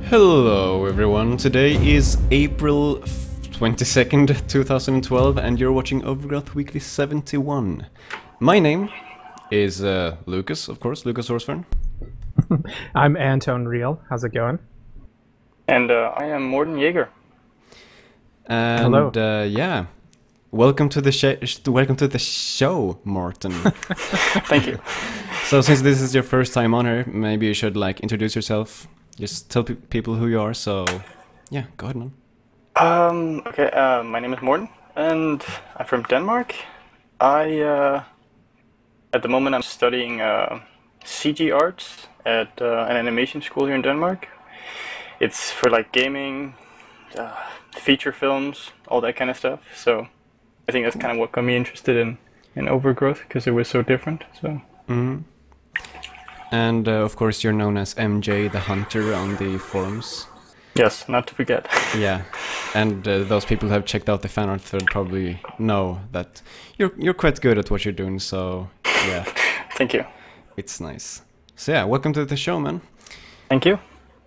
Hello everyone, today is April 22nd, 2012 and you're watching Overgrowth Weekly 71. My name is Lucas, of course, Lucas Horsfern. I'm Anton Real, how's it going? And I am Morten Jaeger. And Hello. Yeah, welcome to the show, Morten. Thank you. So since this is your first time on here, maybe you should introduce yourself. Just tell people who you are, so yeah, go ahead, man. Okay, my name is Morten, and I'm from Denmark. At the moment I'm studying CG arts at an animation school here in Denmark. It's for gaming, feature films, all that kind of stuff. So I think that's kind of what got me interested in Overgrowth, because it was so different. So. Mm-hmm. And of course you're known as MJ the Hunter on the forums. Yes, not to forget. Yeah, and those people who have checked out the fan art thread probably know that you're quite good at what you're doing, so yeah. Thank you. It's nice. So yeah, welcome to the show, man. Thank you.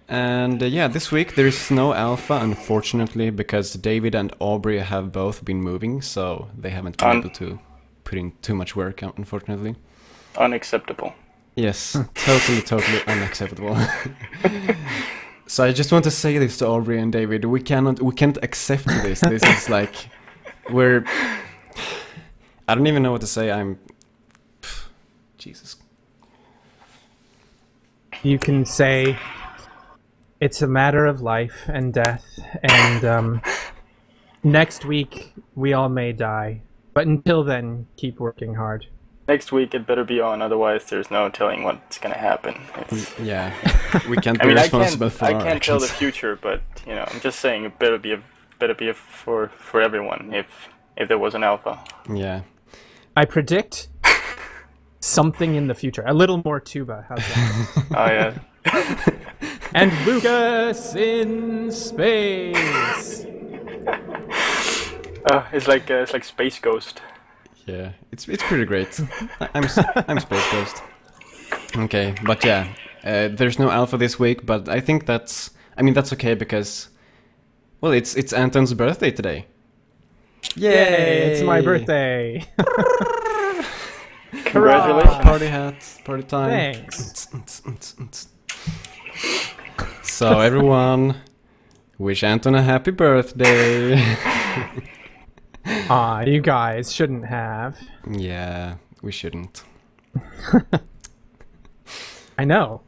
And yeah, this week there is no alpha, unfortunately, because David and Aubrey have both been moving, so they haven't been able to put in too much work, unfortunately. Unacceptable. Yes, totally unacceptable. So I just want to say this to Aubrey and David: we can't accept this. This is I don't even know what to say. Jesus. You can say it's a matter of life and death, and next week we all may die. But until then, keep working hard. Next week it better be on, otherwise there's no telling what's gonna happen. Yeah, we can't be responsible for our actions. I can't tell the future, but I'm just saying it better be for everyone if there was an alpha. Yeah. I predict something in the future. A little more tuba. How's that? Oh yeah. And Lukas in space. It's like Space Ghost. Yeah, it's pretty great. I'm Space Ghost. Okay, but yeah, there's no alpha this week, but I think that's okay because, well, it's Anton's birthday today. Yay! It's my birthday. Congratulations! Party hats, party time. Thanks. So everyone, wish Anton a happy birthday. Aw, you guys shouldn't have. Yeah, we shouldn't. I know.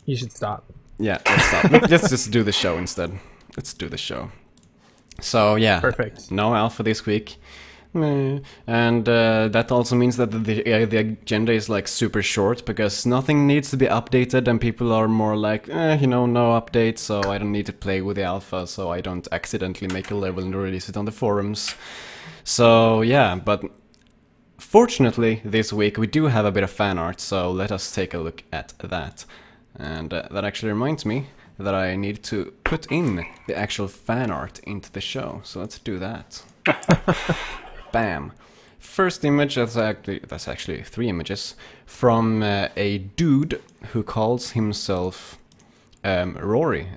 You should stop. Yeah, let's stop. Let's just do the show instead. Let's do the show. So yeah, Perfect. No alpha this week. And that also means that the agenda is super short, because nothing needs to be updated and people are more no updates, so I don't need to play with the alpha, so I don't accidentally make a level and release it on the forums. So yeah, but fortunately this week we do have a bit of fan art, so let us take a look at that. And that actually reminds me that I need to put in the actual fan art into the show, so let's do that. Bam. First image, that's actually 3 images, from a dude who calls himself Rory.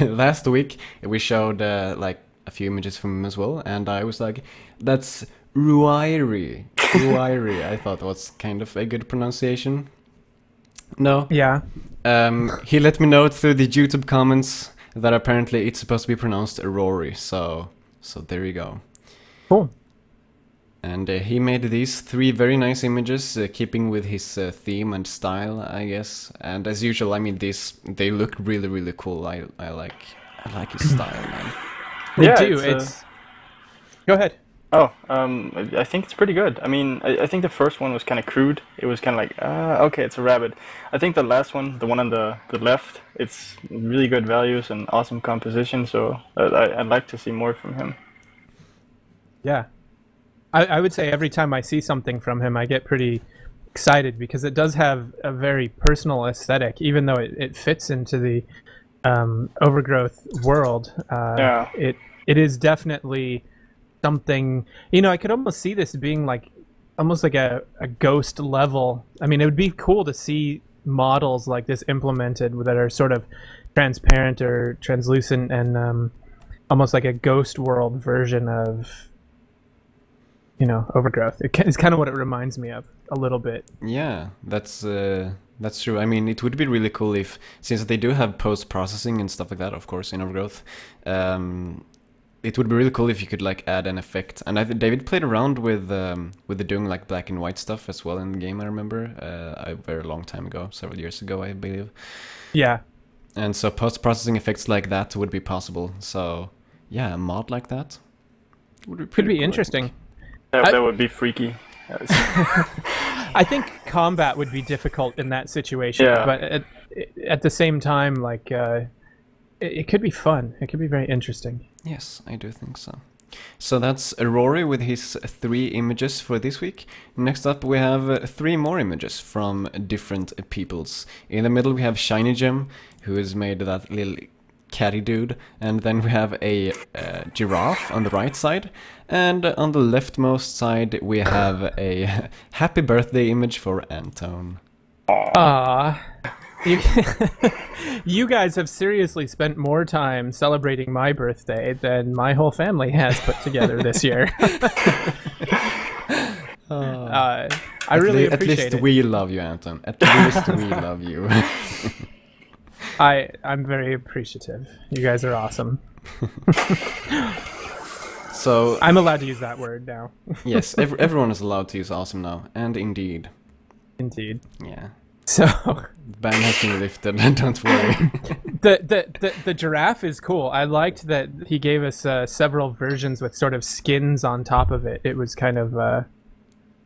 Last week we showed a few images from him as well, and I was like, that's Ruairi. Ruairi, I thought was kind of a good pronunciation. No. Yeah. He let me know through the YouTube comments that apparently it's supposed to be pronounced Rory, so there you go. Cool. And he made these 3 very nice images, keeping with his theme and style, I guess. And as usual, they look really cool. I like his style, man. They do. It's Go ahead. Oh, I think it's pretty good. I think the first one was kind of crude. It was kind of okay, it's a rabbit. I think the last one, the one on the left, it's really good values and awesome composition. So I'd like to see more from him. Yeah. I would say every time I see something from him, I get pretty excited, because it does have a very personal aesthetic, even though it fits into the Overgrowth world. Yeah. It is definitely something, I could almost see this being almost like a ghost level. It would be cool to see models like this implemented that are sort of transparent or translucent and almost like a ghost world version of, you know, Overgrowth. It's kind of what it reminds me of a little bit. Yeah, that's true. I mean, it would be really cool if, since they do have post-processing and stuff like that, of course, in Overgrowth, it would be really cool if you could like add an effect. And I think David played around with the doing like black and white stuff as well in the game. I remember a very long time ago, several years ago, I believe. Yeah. And so post-processing effects like that would be possible. So yeah, a mod like that would be Could be cool, interesting. That would be freaky. I think combat would be difficult in that situation, Yeah. but at the same time, like it could be fun. It could be very interesting. Yes, I do think so. So that's Rory with his 3 images for this week. Next up we have 3 more images from different peoples. In the middle we have Shiny Gem, who has made that little catty dude, and then we have a giraffe on the right side, and on the leftmost side we have a happy birthday image for Anton. You guys have seriously spent more time celebrating my birthday than my whole family has put together this year. I really appreciate it. At least we love you, Anton. At least we love you. I'm very appreciative. You guys are awesome. So I'm allowed to use that word now. yes, everyone is allowed to use awesome now, and indeed. Indeed. Yeah. So Ban has been lifted, don't worry. the giraffe is cool. I liked that he gave us several versions with sort of skins on top of it. It was kind of a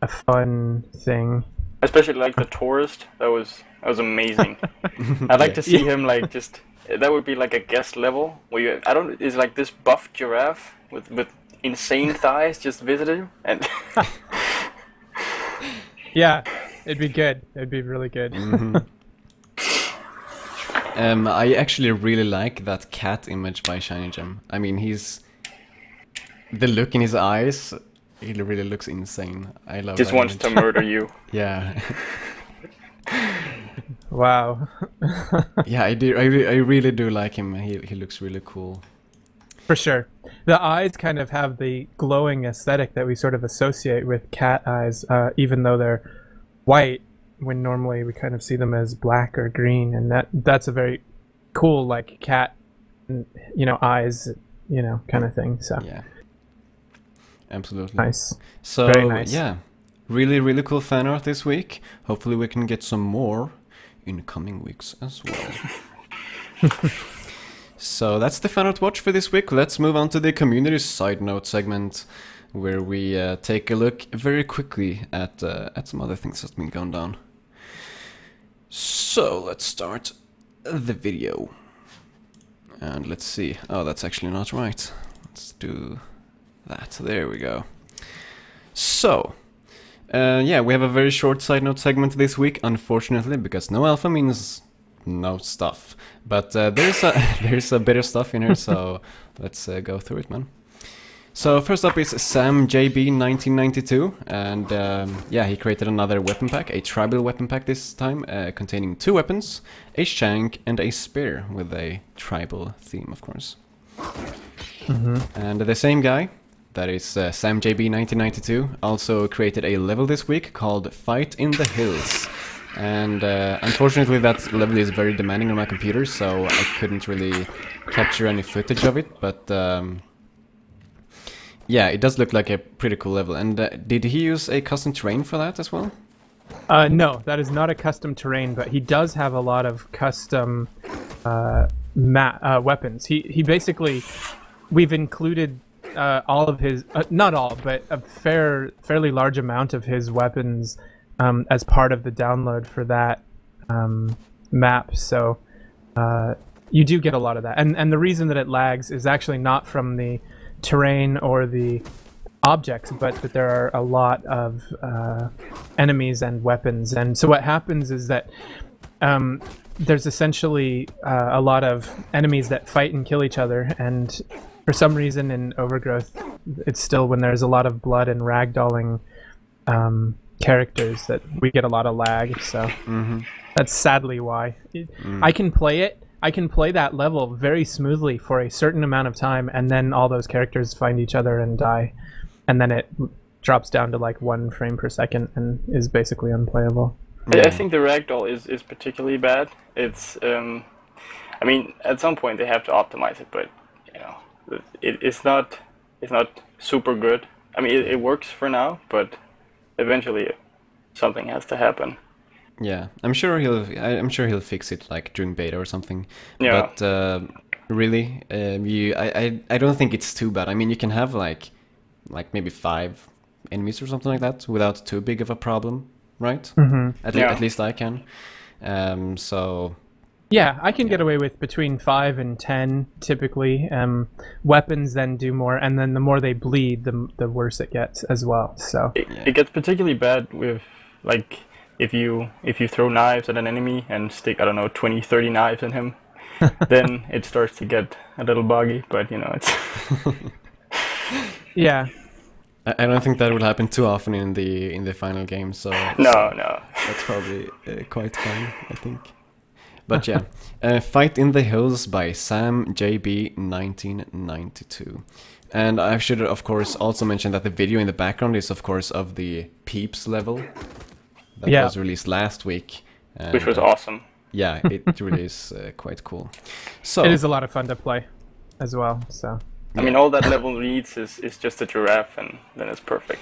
fun thing. Especially like the tourist. That was amazing. I'd like to see him like just. That would be like a guest level where you. Is like this buff giraffe with insane thighs just visited him and. Yeah. It'd be good. It'd be really good. Mm-hmm. I actually really like that cat image by Shiny Gem. I mean, the look in his eyes, he really looks insane. I love just that wants image. to murder you. Yeah. Wow. Yeah, I really do like him. He looks really cool. For sure. The eyes kind of have the glowing aesthetic that we sort of associate with cat eyes, even though they're white, when normally we kind of see them as black or green, and that's a very cool like cat, you know, eyes, you know, kind of thing. So yeah, absolutely nice. So very nice. Yeah, really cool fan art this week. Hopefully we can get some more in the coming weeks as well. So that's the fan art watch for this week. Let's move on to the community side note segment, where we take a look very quickly at some other things that's been going down. So let's start the video. And let's see. Oh, that's actually not right. Let's do that. There we go. So, yeah, we have a very short side note segment this week, unfortunately, because no alpha means no stuff. But there's a bit of stuff in here, so let's go through it, man. So first up is Sam JB 1992, and yeah, he created another weapon pack, a tribal weapon pack this time, containing 2 weapons, a shank and a spear, with a tribal theme, of course. Mm-hmm. And the same guy, that is Sam JB 1992, also created a level this week called Fight in the Hills. And unfortunately that level is very demanding on my computer, so I couldn't really capture any footage of it, but yeah, it does look like a pretty cool level. And did he use a custom terrain for that as well? No, that is not a custom terrain, but he does have a lot of custom weapons. He basically, we've included all of his, not all, but a fairly large amount of his weapons as part of the download for that map. So you do get a lot of that. And the reason that it lags is actually not from the terrain or the objects, but that there are a lot of enemies and weapons. And so what happens is that there's essentially a lot of enemies that fight and kill each other, and for some reason in Overgrowth it's still when there's a lot of blood and ragdolling characters that we get a lot of lag, so that's sadly why. I can play it. I can play that level very smoothly for a certain amount of time, and then all those characters find each other and die, and then it drops down to like 1 frame per second and is basically unplayable. I think the ragdoll is particularly bad. It's I mean, at some point they have to optimize it, but you know, it's not super good. I mean, it works for now, but eventually something has to happen. Yeah, I'm sure he'll fix it like during beta or something. Yeah. But really, I don't think it's too bad. I mean, you can have like maybe 5 enemies or something like that without too big of a problem, right? At least I can. So. Yeah, I can get away with between 5 and 10 typically. Weapons then do more, and then the more they bleed, the worse it gets as well. So it gets particularly bad with like if you throw knives at an enemy and stick, I don't know, 20, 30 knives in him, then it starts to get a little buggy. But you know, it's yeah. I don't think that will happen too often in the final game. So no, that's probably quite fine, I think. But yeah, Fight in the Hills by Sam JB 1992. And I should of course also mention that the video in the background is of course of the Peeps level that was released last week. And, which was awesome. Yeah, it really is quite cool. So it is a lot of fun to play as well. So I mean, all that level needs is just a giraffe, and then it's perfect.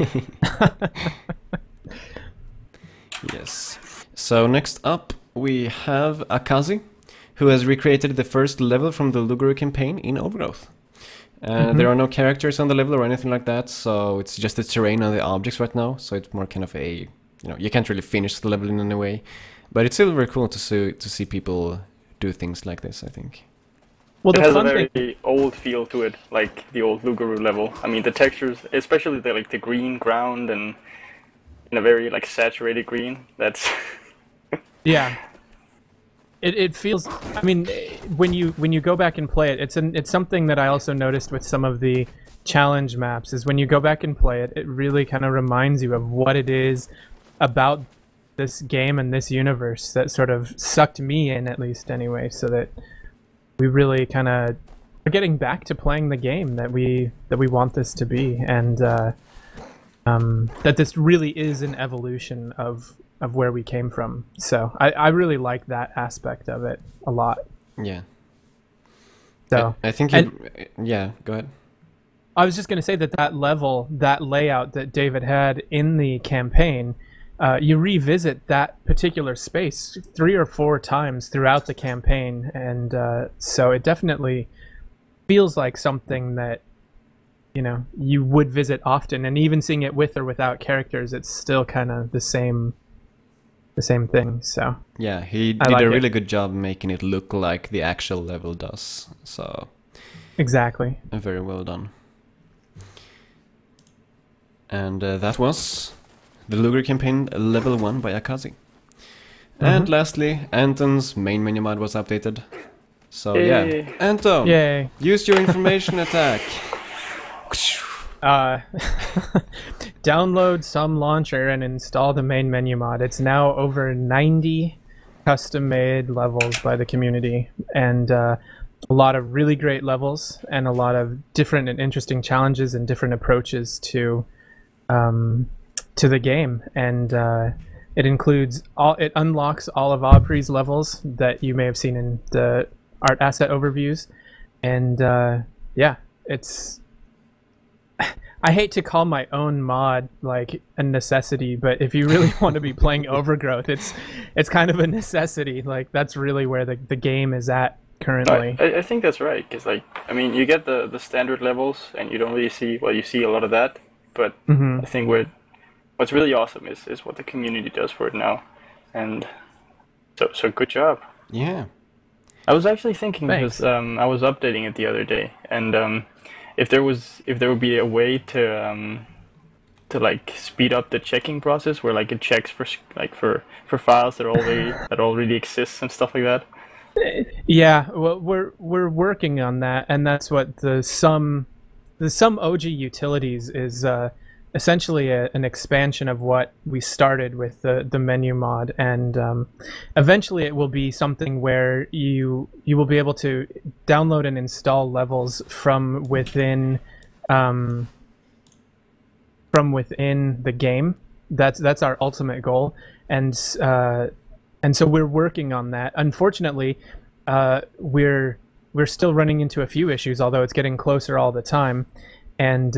Yes. So next up we have Akazi, who has recreated the first level from the Luguru campaign in Overgrowth. There are no characters on the level or anything like that, so it's just the terrain and the objects right now. So it's more kind of a, you know, you can't really finish the level in any way, but it's still very cool to see people do things like this, I think. Well, it has a very old feel to it, like the old Luguru level. I mean, the textures, especially the green ground and in a very like saturated green. That's yeah. It feels. I mean, when you go back and play it, it's something that I also noticed with some of the challenge maps. Is when you go back and play it, it really kind of reminds you of what it is about this game and this universe that sort of sucked me in, at least anyway. So that we really kind of are getting back to playing the game that we want this to be, and that this really is an evolution of where we came from. So I really like that aspect of it a lot. Yeah. So I think yeah, go ahead. I was just going to say that level, that layout that David had in the campaign, you revisit that particular space 3 or 4 times throughout the campaign, and so it definitely feels like something that, you know, you would visit often, and even seeing it with or without characters, it's still kind of the same thing. So yeah, he did a really good job making it look like the actual level does. So exactly, very well done. And that was the Luger campaign level 1 by Akazi. And lastly, Anton's main menu mod was updated. So yeah, Anton, use your information attack. Download some launcher and install the main menu mod. It's now over 90 custom-made levels by the community, and a lot of really great levels, and a lot of different and interesting challenges and different approaches to the game. And it unlocks all of Aubrey's levels that you may have seen in the art asset overviews, and yeah, it's. I hate to call my own mod like a necessity, but if you really want to be playing Overgrowth, it's kind of a necessity. Like, that's really where the game is at currently. I think that's right, because like, I mean, you get the standard levels and you don't really see, well, you see a lot of that, but I think what's really awesome is what the community does for it now, and so good job. Yeah. I was actually thinking, Thanks. because I was updating it the other day, and if there would be a way to like speed up the checking process, where like it checks for files that already exist and stuff like that. Yeah, well, we're working on that, and that's what the some OG utilities is essentially an expansion of what we started with the menu mod, and eventually it will be something where you will be able to download and install levels from within the game. That's our ultimate goal, and so we're working on that. Unfortunately, we're still running into a few issues, although it's getting closer all the time, and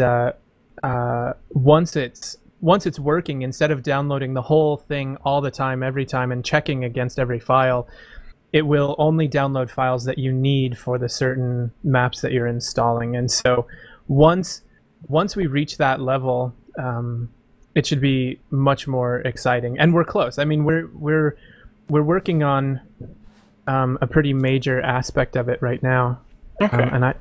once it's working, instead of downloading the whole thing all the time, every time, and checking against every file, it will only download files that you need for the certain maps that you're installing. And so once we reach that level, it should be much more exciting, and we're close. I mean, we're working on a pretty major aspect of it right now. Okay.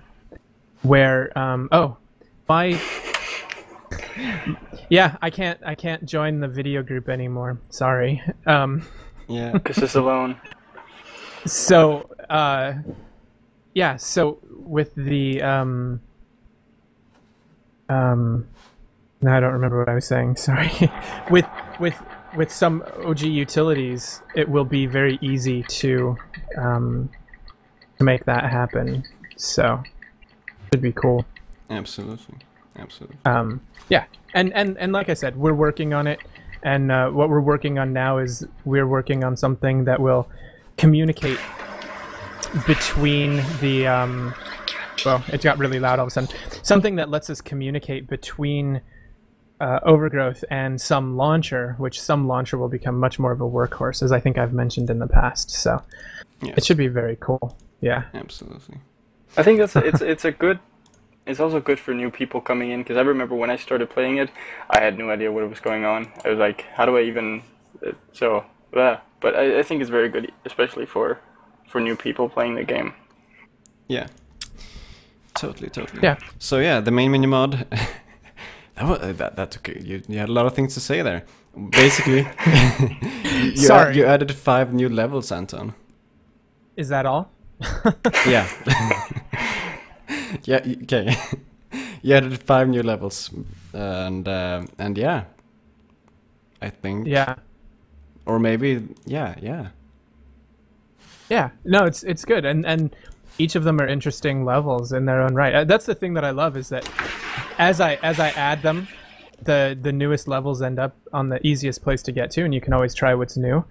Yeah, I can't join the video group anymore. Sorry. Yeah. Because it's alone. So, yeah. So with the now I don't remember what I was saying. Sorry. with some OG utilities, it will be very easy to make that happen. So, it'd be cool. Absolutely. Yeah, and like I said, we're working on it, and what we're working on now is we're working on something that will communicate between the well, it got really loud all of a sudden. Something that lets us communicate between Overgrowth and some launcher, which some launcher will become much more of a workhorse, as I think I've mentioned in the past. So Yes. it should be very cool. Yeah. Absolutely. I think it's also good for new people coming in, because I remember when I started playing it, I had no idea what was going on. I was like, how do I even... But I think it's very good, especially for new people playing the game. Yeah. Totally. Yeah. So yeah, the main menu mod. That's okay. You had a lot of things to say there. Basically, Sorry. you added 5 new levels, Anton. Is that all? Yeah. Yeah. Okay. You added 5 new levels, and yeah, I think. Yeah. Or maybe yeah. Yeah, no, it's good, and each of them are interesting levels in their own right. That's the thing that I love, is that as I add them, the newest levels end up on the easiest place to get to, and you can always try what's new.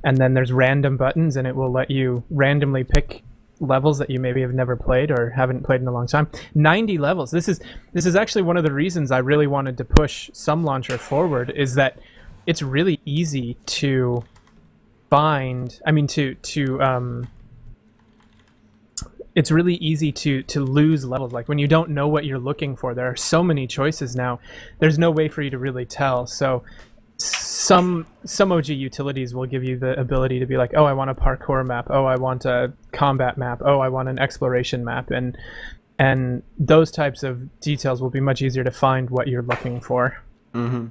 And then there's random buttons, and it will let you randomly pick levels that you maybe have never played or haven't played in a long time. 90 levels. This is actually one of the reasons I really wanted to push Some Launcher forward, is that it's really easy to find. I mean, it's really easy to lose levels. Like when you don't know what you're looking for, there are so many choices now. There's no way for you to really tell. So some OG utilities will give you the ability to be like, oh, I want a parkour map. Oh, I want a combat map. Oh, I want an exploration map. And those types of details will be much easier to find what you're looking for. Mm-hmm.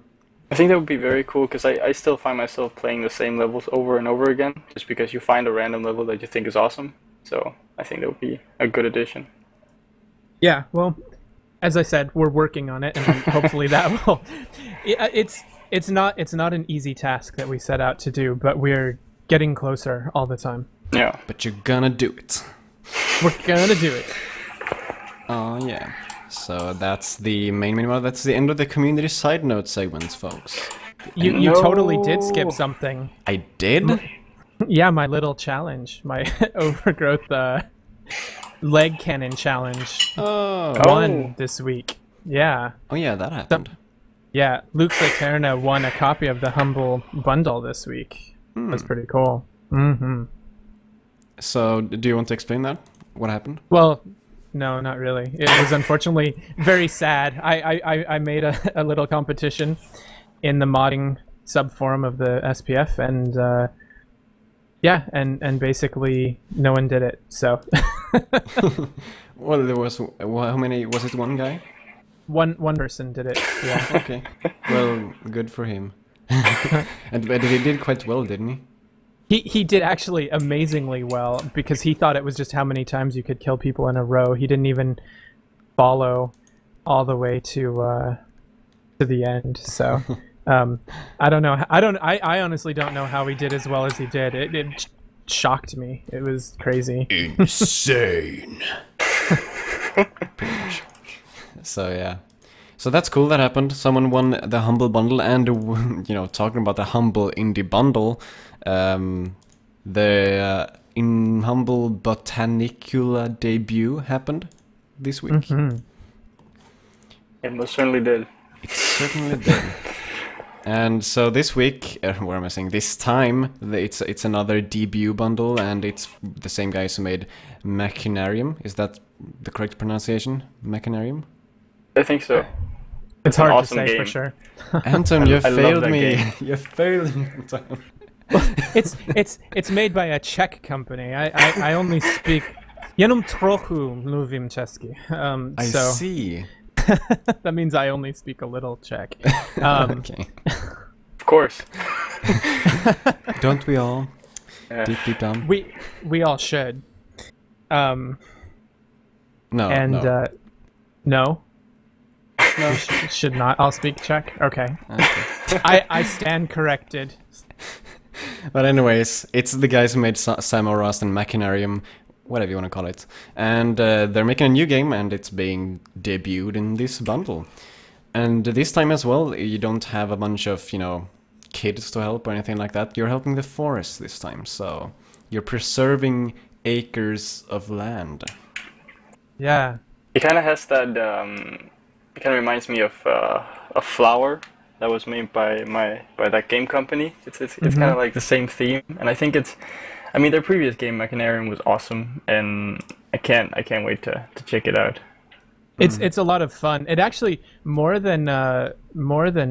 I think that would be very cool, because I still find myself playing the same levels over and over again, just because you find a random level that you think is awesome. So I think that would be a good addition. Yeah, well, as I said, we're working on it, and hopefully that will... It's not an easy task that we set out to do, but we're getting closer all the time. Yeah. But you're gonna do it. We're gonna do it. Oh yeah. So that's the main menu mod. That's the end of the community side note segments, folks. You totally did skip something. I did? Yeah, my little challenge, my Overgrowth leg cannon challenge. Won this week. Yeah. Oh yeah, that happened. Yeah, Luke Laterna won a copy of the Humble Bundle this week. That's pretty cool. Mm-hmm. So, do you want to explain that? What happened? Well, no, not really. It was unfortunately very sad. I made a little competition in the modding sub-forum of the SPF, and yeah, and basically no one did it, so... Well, there was... How many... Was it one guy? One person did it, yeah. Okay. Well, good for him. But he did quite well, didn't he? He did actually amazingly well, because he thought it was just how many times you could kill people in a row. He didn't even follow all the way to to the end. So I don't know. I honestly don't know how he did as well as he did. It shocked me. It was crazy. Insane. Pretty much. So yeah. So that's cool that happened. Someone won the Humble Bundle, and you know, talking about the Humble Indie Bundle, the in Humble Botanicula debut happened this week. Mm-hmm. It most certainly did. It certainly did. And so this week, what am I saying? This time, it's another debut bundle, and it's the same guys who made Machinarium. Is that the correct pronunciation? Machinarium? I think so. It's hard awesome to say game. for sure. Anton, you I love failed that me. game. You failed me, Anton. It's made by a Czech company. I only speak. Jenom trochu mluvím česky. I So see. that means I only speak a little Czech. Okay. Of course. Don't we all? Yeah. Deep down. We all should. No. And no. no, we should not. I'll speak Czech. Okay. I stand corrected. But anyways, it's the guys who made Samo Rust and Machinarium, whatever you want to call it. And they're making a new game, and it's being debuted in this bundle. And this time as well, you don't have a bunch of, you know, kids to help or anything like that. You're helping the forest this time, so you're preserving acres of land. Yeah. It kind of has that. It kind of reminds me of a flower that was made by that game company. It's kind of like the same theme, and I think it's. I mean, their previous game, Machinarium, was awesome, and I can't wait to check it out. It's a lot of fun. It actually more than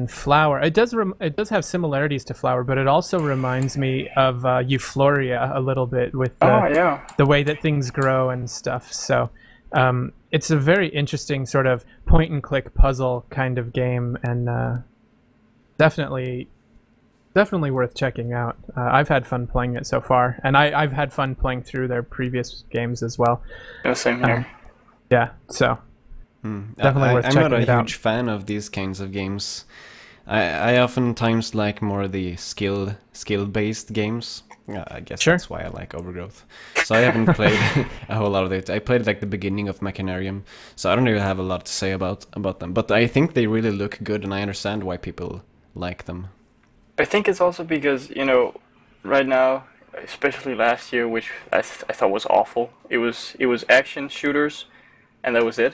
Flower. It does have similarities to Flower, but it also reminds me of Euphoria a little bit with the way that things grow and stuff. So it's a very interesting sort of point and click puzzle kind of game, and definitely worth checking out. I've had fun playing it so far, and I've had fun playing through their previous games as well. Yeah, same here. Yeah, so definitely worth checking it out. I'm not a huge fan of these kinds of games. I oftentimes like more the skill-based games. I guess Sure. that's why I like Overgrowth. So I haven't played a whole lot of it. I played like the beginning of Machinarium, so I don't really have a lot to say about them. But I think they really look good, and I understand why people like them. I think it's also because, you know, right now, especially last year, which I thought was awful. It was action shooters, and that was it.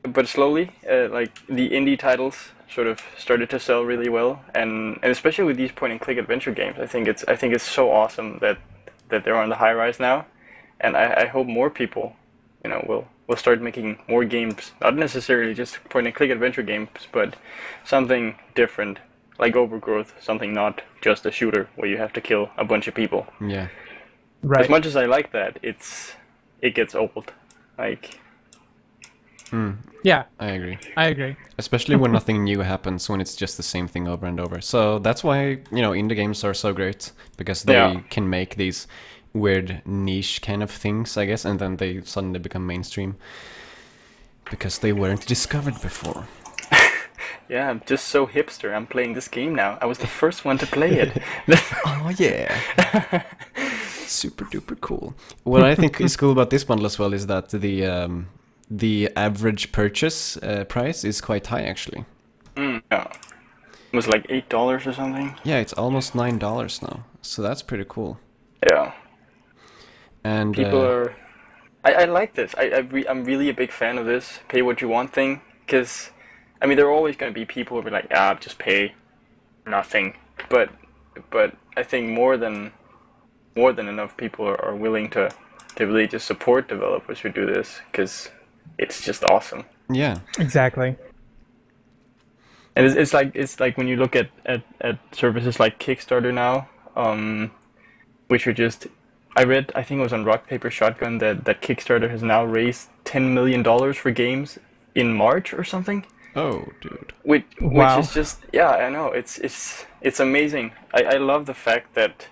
But slowly, like the indie titles sort of started to sell really well, and especially with these point and click adventure games, I think it's so awesome that they're on the high rise now, and I hope more people, you know, will start making more games, not necessarily just point and click adventure games, but something different. Like Overgrowth, something not just a shooter where you have to kill a bunch of people. Yeah. Right. As much as I like that, it gets old. Like. Yeah. I agree. I agree. Especially when nothing new happens, when it's just the same thing over and over. So that's why, you know, indie games are so great, because they can make these weird niche kind of things, I guess, and then they suddenly become mainstream because they weren't discovered before. Yeah, I'm just so hipster. I'm playing this game now. I was the first one to play it. Oh yeah. Super duper cool. What I think is cool about this bundle as well is that the average purchase price is quite high, actually. Yeah. It was like $8 or something. Yeah, it's almost $9 now. So that's pretty cool. Yeah. And people are. I like this. I'm really a big fan of this pay what you want thing, because I mean there are always going to be people who be like, just pay nothing. But I think more than enough people are willing to really just support developers who do this, because it's just awesome. Yeah. Exactly. And it's like when you look at services like Kickstarter now, which are just. I think it was on Rock Paper Shotgun that Kickstarter has now raised $10 million for games in March or something. Oh, dude. Which Wow. is just, yeah, I know, it's amazing. I love the fact that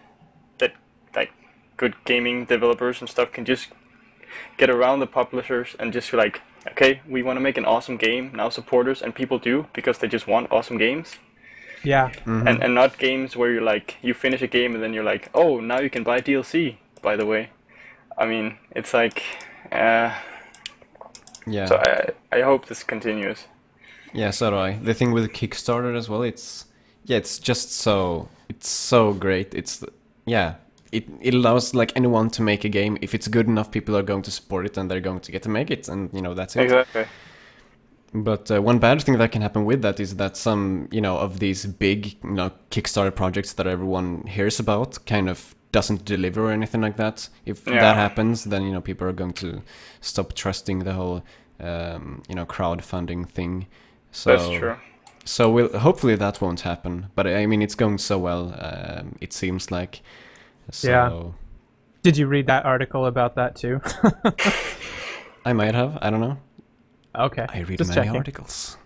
like good gaming developers and stuff can just get around the publishers and just be like, okay, we want to make an awesome game, now support us, and people do, because they just want awesome games. Yeah. And not games where you're like, you finish a game and then you're like, oh, now you can buy DLC, by the way. I mean, it's like, Yeah. so I hope this continues. Yeah, so do I. The thing with Kickstarter as well, it's just so great. It allows like anyone to make a game. If it's good enough, people are going to support it and they're going to get to make it, and that's it. Exactly. But one bad thing that can happen with that is that some of these big Kickstarter projects that everyone hears about kind of doesn't deliver or anything like that. If that happens, then people are going to stop trusting the whole crowdfunding thing. So That's true. So hopefully that won't happen. But I mean, it's going so well. It seems like. So, yeah. Did you read that article about that too? I might have. I don't know. Okay. I read just many checking. articles.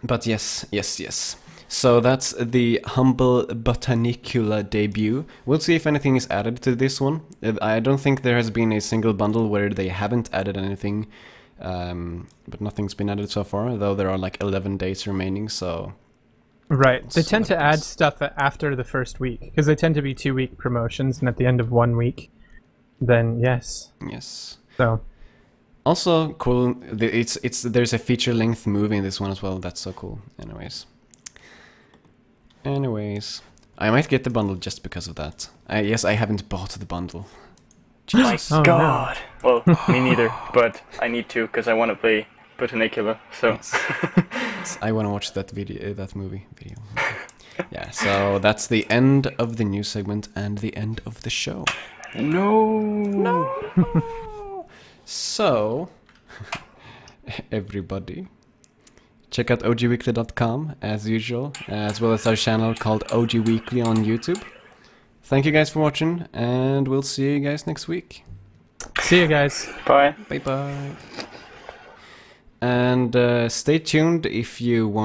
But yes. So that's the Humble Botanicula debut. We'll see if anything is added to this one. I don't think there has been a single bundle where they haven't added anything. But nothing's been added so far, though there are like 11 days remaining, so... Right. They tend to add stuff after the first week, because they tend to be 2-week promotions, and at the end of 1 week, then yes. Yes. So... Also cool, there's a feature-length movie in this one as well. That's so cool. Anyways, I might get the bundle just because of that. Yes, I haven't bought the bundle. Jesus. Oh, God. No. Well, me neither, but I need to because I want to play Botanicula. So. Yes. I want to watch that movie. Yeah. So that's the end of the news segment and the end of the show. No. So, everybody, check out ogweekly.com as usual, as well as our channel called OG Weekly on YouTube. Thank you guys for watching, and we'll see you guys next week. See you guys. Bye. Bye-bye. And stay tuned if you want